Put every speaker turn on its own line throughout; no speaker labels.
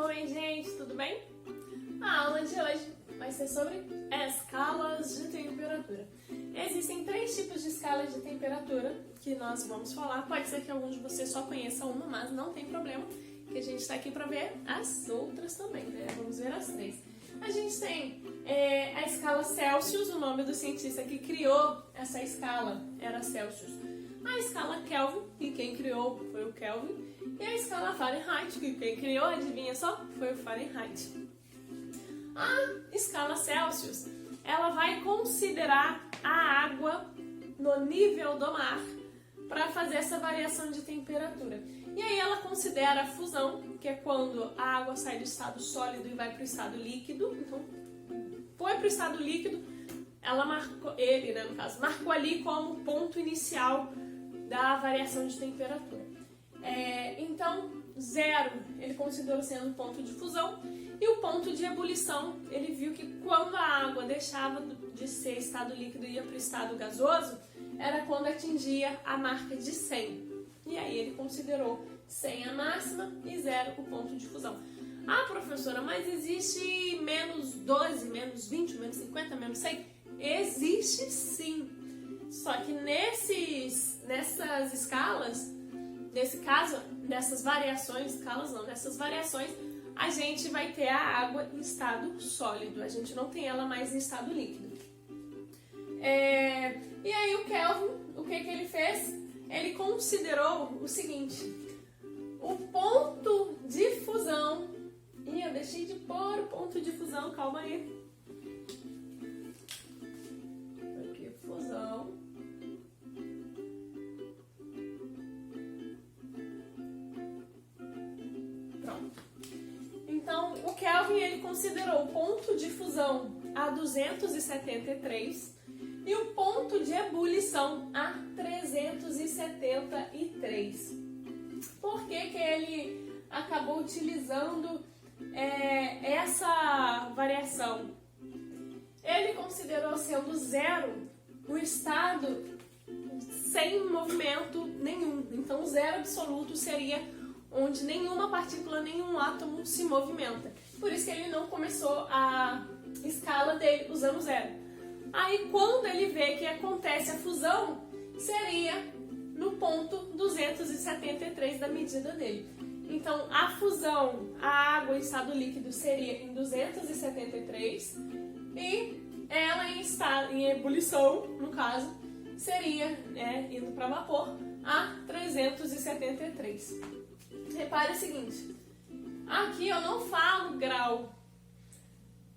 Oi, gente, tudo bem? A aula de hoje vai ser sobre escalas de temperatura. Existem 3 tipos de escalas de temperatura que nós vamos falar. Pode ser que alguns de vocês só conheçam uma, mas não tem problema, que a gente está aqui para ver as outras também, né? Vamos ver as 3. A gente tem a escala Celsius, o nome do cientista que criou essa escala era Celsius. A escala Kelvin, que quem criou foi o Kelvin. E a escala Fahrenheit, que quem criou, adivinha só, foi o Fahrenheit. A escala Celsius, ela vai considerar a água no nível do mar para fazer essa variação de temperatura. E aí ela considera a fusão, que é quando a água sai do estado sólido e vai para o estado líquido. Então, foi para o estado líquido, ela marcou, ele, né, no caso, marcou ali como ponto inicial da variação de temperatura. Então, 0 ele considerou sendo um ponto de fusão, e o ponto de ebulição, ele viu que quando a água deixava de ser estado líquido e ia para o estado gasoso, era quando atingia a marca de 100. E aí ele considerou 100 a máxima e 0 o ponto de fusão. Ah, professora, mas existe menos 12, menos 20, menos 50, menos 100? Existe sim. Só que nessas escalas, nesse caso, nessas variações, a gente vai ter a água em estado sólido, a gente não tem ela mais em estado líquido. E aí o Kelvin, o que ele fez? Ele considerou o seguinte: o ponto de fusão, e eu deixei de pôr o ponto de fusão, calma aí. Aqui, fusão. Pronto. Então, o Kelvin, ele considerou o ponto de fusão a 273 e o ponto de ebulição a 373. Por que ele acabou utilizando essa variação? Ele considerou sendo 0 o estado sem movimento nenhum. Então, 0 absoluto seria onde nenhuma partícula, nenhum átomo se movimenta. Por isso que ele não começou a escala dele usando 0. Aí, quando ele vê que acontece a fusão, seria no ponto 273 da medida dele. Então, a fusão, a água em estado líquido seria em 273 e ela em ebulição, no caso, seria, indo para vapor, a 373. Repare o seguinte, aqui eu não falo grau.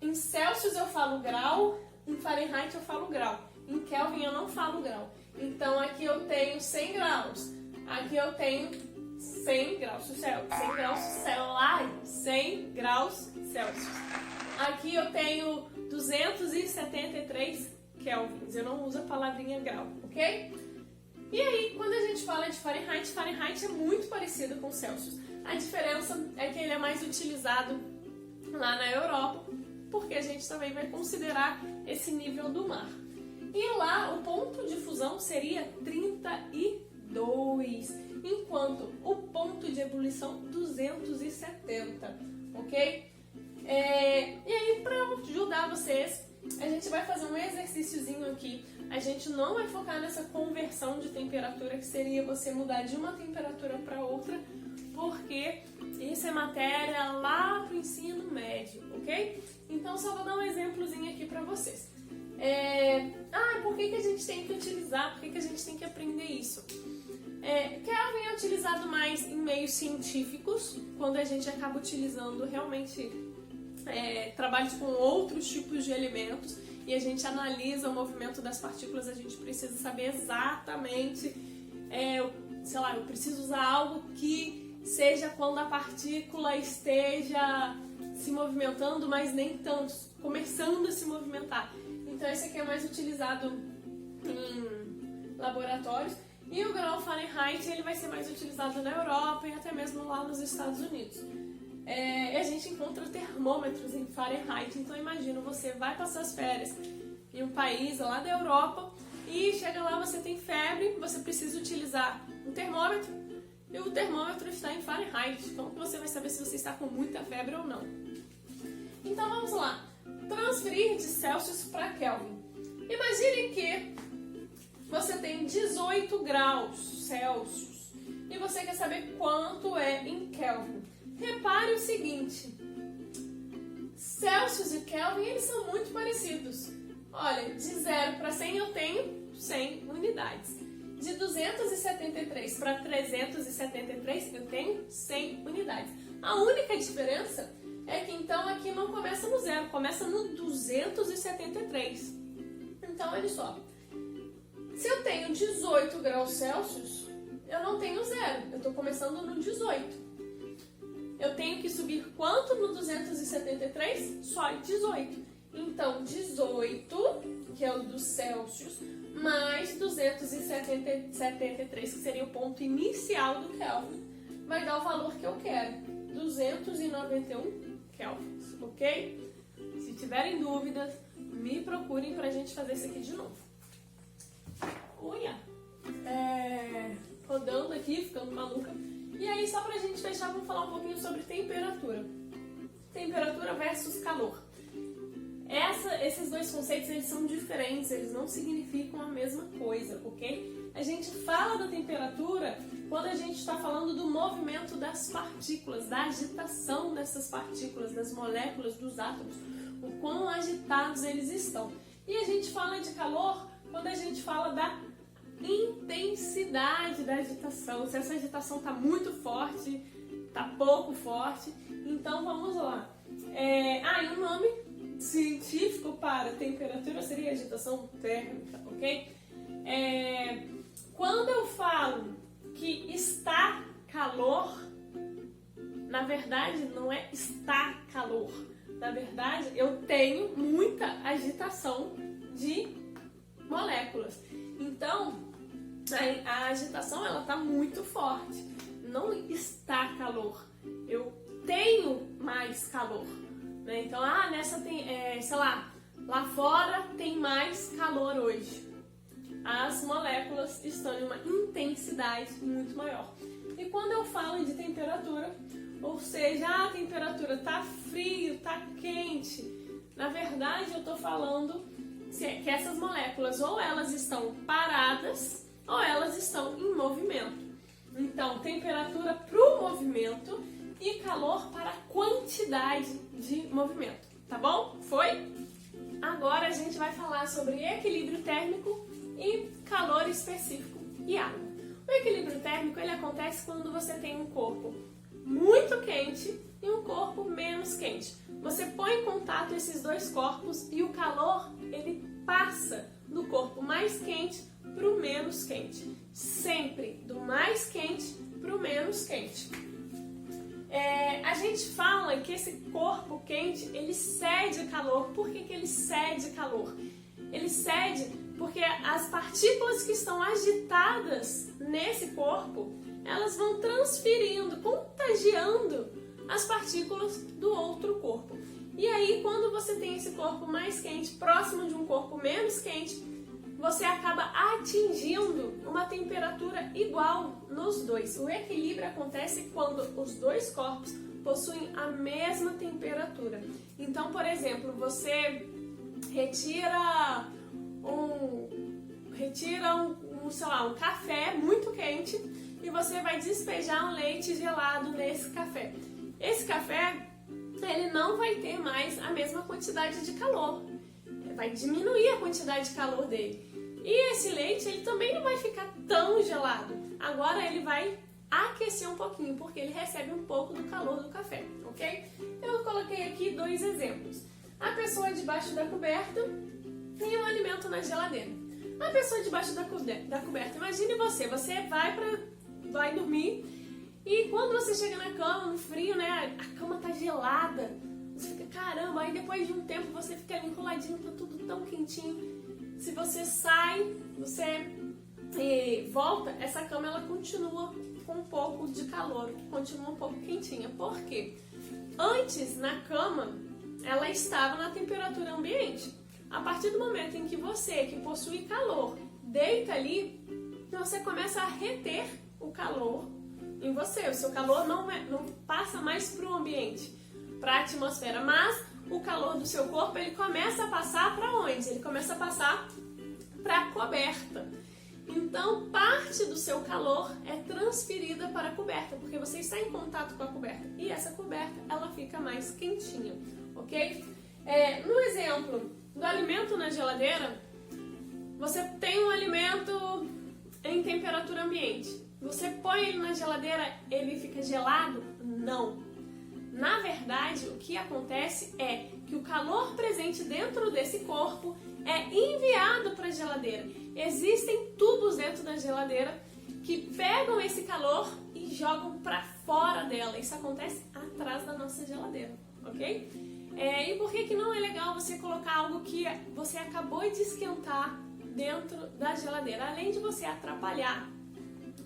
Em Celsius eu falo grau, em Fahrenheit eu falo grau. Em Kelvin eu não falo grau. Então aqui eu tenho 100 graus. Aqui eu tenho 100 graus Celsius. 100 graus Celsius. Aqui eu tenho 273 kelvins. Eu não uso a palavrinha grau, ok? E aí, quando a gente fala de Fahrenheit, Fahrenheit é muito parecido com Celsius. A diferença é que ele é mais utilizado lá na Europa, porque a gente também vai considerar esse nível do mar. E lá o ponto de fusão seria 32, enquanto o ponto de ebulição 270, ok? E aí, para ajudar vocês, a gente vai fazer um exercíciozinho aqui. A gente não vai focar nessa conversão de temperatura, que seria você mudar de uma temperatura para outra, porque isso é matéria lá pro ensino médio, ok? Então, só vou dar um exemplozinho aqui para vocês. Por que a gente tem que utilizar, por que a gente tem que aprender isso? Kelvin é utilizado mais em meios científicos, quando a gente acaba utilizando realmente trabalhos com outros tipos de elementos e a gente analisa o movimento das partículas, a gente precisa saber exatamente, eu preciso usar algo que seja quando a partícula esteja se movimentando, mas nem tanto, começando a se movimentar. Então esse aqui é mais utilizado em laboratórios. E o grau Fahrenheit ele vai ser mais utilizado na Europa e até mesmo lá nos Estados Unidos. A gente encontra termômetros em Fahrenheit, então imagina, você vai passar as férias em um país lá da Europa e chega lá, você tem febre, você precisa utilizar um termômetro. e o termômetro está em Fahrenheit. Então você vai saber se você está com muita febre ou não. Então vamos lá. Transferir de Celsius para Kelvin. Imagine que você tem 18 graus Celsius e você quer saber quanto é em Kelvin. Repare o seguinte, Celsius e Kelvin, eles são muito parecidos. Olha, de 0 para 100 eu tenho 100 unidades. De 273 para 373 eu tenho 100 unidades. A única diferença é que então aqui não começa no 0, começa no 273. Então olha só, se eu tenho 18 graus Celsius, eu não tenho 0, eu estou começando no 18. Eu tenho que subir quanto no 273? Só 18. Então 18, que é o dos Celsius, mais 273, que seria o ponto inicial do Kelvin, vai dar o valor que eu quero, 291 kelvins, ok? Se tiverem dúvidas, me procurem pra gente fazer isso aqui de novo. Uia! Rodando aqui, ficando maluca. E aí, só pra gente fechar, vamos falar um pouquinho sobre temperatura. Temperatura versus calor. Esses dois conceitos, eles são diferentes, eles não significam a mesma coisa, ok? A gente fala da temperatura quando a gente está falando do movimento das partículas, da agitação dessas partículas, das moléculas, dos átomos, o quão agitados eles estão. E a gente fala de calor quando a gente fala da intensidade da agitação, se essa agitação está muito forte, está pouco forte. Então vamos lá. E um nome científico para temperatura seria agitação térmica, ok? Quando eu falo que está calor, na verdade não é está calor. Na verdade, eu tenho muita agitação de moléculas. Então, a agitação ela está muito forte. Não está calor. Eu tenho mais calor. Né? Então, nessa tem, sei lá, lá fora tem mais calor hoje. As moléculas estão em uma intensidade muito maior. E quando eu falo de temperatura, ou seja, a temperatura está frio, está quente, na verdade eu estou falando que essas moléculas ou elas estão paradas ou elas estão em movimento. Então, temperatura para o movimento e calor para a quantidade de movimento, tá bom? Foi? Agora a gente vai falar sobre equilíbrio térmico e calor específico e água. O equilíbrio térmico ele acontece quando você tem um corpo muito quente e um corpo menos quente. Você põe em contato esses dois corpos e o calor ele passa do corpo mais quente para o menos quente. Sempre do mais quente para o menos quente. A gente fala que esse corpo quente ele cede calor. Por que ele cede calor? Ele cede porque as partículas que estão agitadas nesse corpo, elas vão transferindo, contagiando as partículas do outro corpo. E aí, quando você tem esse corpo mais quente, próximo de um corpo menos quente, você acaba atingindo uma temperatura igual nos dois. O equilíbrio acontece quando os dois corpos possuem a mesma temperatura. Então, por exemplo, você retira um café muito quente e você vai despejar um leite gelado nesse café. Esse café, ele não vai ter mais a mesma quantidade de calor. Vai diminuir a quantidade de calor dele. E esse leite, ele também não vai ficar tão gelado. Agora ele vai aquecer um pouquinho, porque ele recebe um pouco do calor do café, ok? Eu coloquei aqui dois exemplos. A pessoa debaixo da coberta e um alimento na geladeira. A pessoa debaixo da coberta, imagine você vai dormir e quando você chega na cama, no frio, né, a cama tá gelada, você fica, caramba, aí depois de um tempo você fica ali enroladinho, tá tudo tão quentinho. Se você sai, você volta, essa cama ela continua com um pouco de calor, continua um pouco quentinha. Por quê? Antes, na cama, ela estava na temperatura ambiente. A partir do momento em que você, que possui calor, deita ali, você começa a reter o calor em você. O seu calor não passa mais para o ambiente, para a atmosfera, mas o calor do seu corpo ele começa a passar para onde? Ele começa a passar para a coberta. Então, parte do seu calor é transferida para a coberta, porque você está em contato com a coberta. E essa coberta, ela fica mais quentinha, ok? No exemplo do alimento na geladeira, você tem um alimento em temperatura ambiente. Você põe ele na geladeira, ele fica gelado? Não. Na verdade, o que acontece é que o calor presente dentro desse corpo é enviado para a geladeira. Existem tubos dentro da geladeira que pegam esse calor e jogam para fora dela. Isso acontece atrás da nossa geladeira, ok? E por que não é legal você colocar algo que você acabou de esquentar dentro da geladeira? Além de você atrapalhar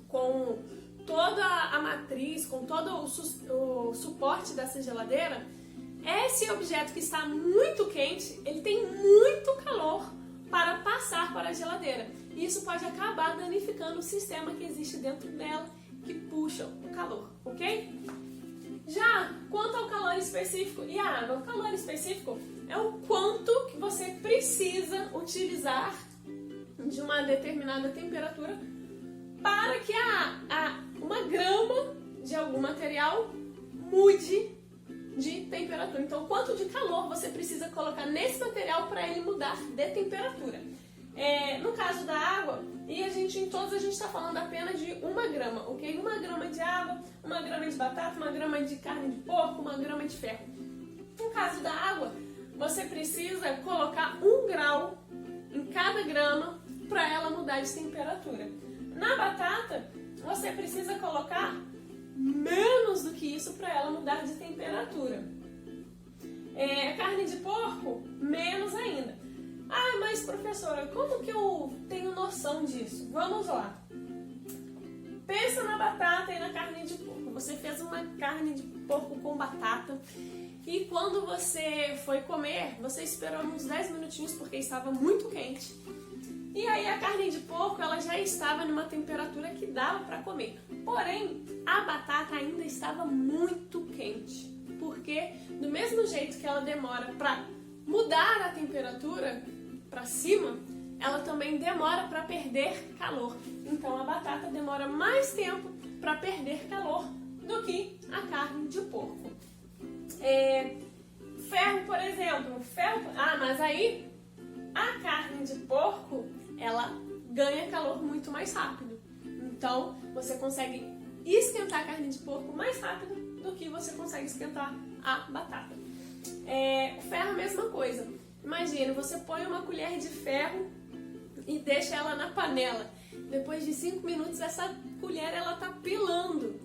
com toda a matriz, com todo o suporte dessa geladeira, esse objeto que está muito quente, ele tem muito calor para passar para a geladeira. E isso pode acabar danificando o sistema que existe dentro dela, que puxa o calor, ok? Já quanto ao calor específico e a água, o calor específico é o quanto que você precisa utilizar de uma determinada temperatura para que uma grama de algum material mude de temperatura. Então, quanto de calor você precisa colocar nesse material para ele mudar de temperatura? No caso da água, em todos a gente está falando apenas de 1 grama, ok? 1 grama de água, 1 grama de batata, 1 grama de carne de porco, 1 grama de ferro. No caso da água, você precisa colocar 1 grau em cada grama para ela mudar de temperatura. Na batata, você precisa colocar menos do que isso para ela mudar de temperatura. Carne de porco, menos ainda. Ah, mas professora, como que eu tenho noção disso? Vamos lá. Pensa na batata e na carne de porco. Você fez uma carne de porco com batata e quando você foi comer, você esperou uns 10 minutinhos porque estava muito quente. E aí a carne de porco ela já estava numa temperatura que dava para comer. Porém, a batata ainda estava muito quente. Porque do mesmo jeito que ela demora para mudar a temperatura para cima, ela também demora para perder calor. Então a batata demora mais tempo para perder calor do que a carne de porco. Ferro, por exemplo. Mas aí a carne de porco ela ganha calor muito mais rápido. Então você consegue esquentar a carne de porco mais rápido do que você consegue esquentar a batata. O ferro é a mesma coisa. Imagina, você põe uma colher de ferro e deixa ela na panela. Depois de 5 minutos essa colher ela tá pilando.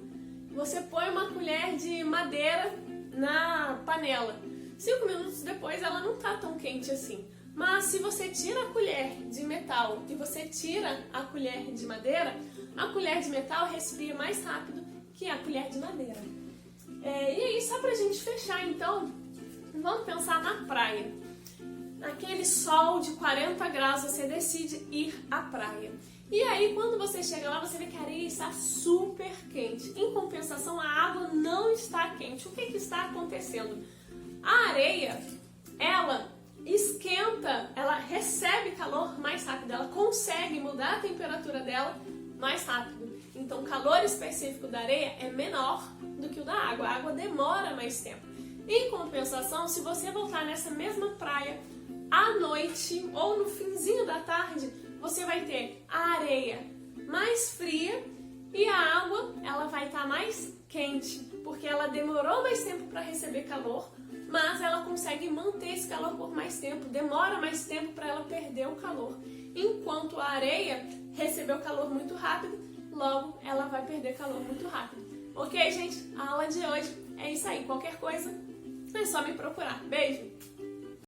Você põe uma colher de madeira na panela. 5 minutos depois ela não tá tão quente assim. Mas se você tira a colher de metal e você tira a colher de madeira, a colher de metal resfria mais rápido que a colher de madeira. E aí, só pra gente fechar então, vamos pensar na praia. Naquele sol de 40 graus, você decide ir à praia. E aí, quando você chega lá, você vê que a areia está super quente. Em compensação, a água não está quente. O que está acontecendo? A areia, ela esquenta, ela recebe calor mais rápido, ela consegue mudar a temperatura dela mais rápido. Então, o calor específico da areia é menor do que o da água. A água demora mais tempo. Em compensação, se você voltar nessa mesma praia à noite ou no finzinho da tarde, você vai ter a areia mais fria e a água ela vai estar mais quente, porque ela demorou mais tempo para receber calor, mas ela consegue manter esse calor por mais tempo, demora mais tempo para ela perder o calor. Enquanto a areia recebeu calor muito rápido, logo ela vai perder calor muito rápido. Ok, gente? A aula de hoje é isso aí. Qualquer coisa, é só me procurar. Beijo!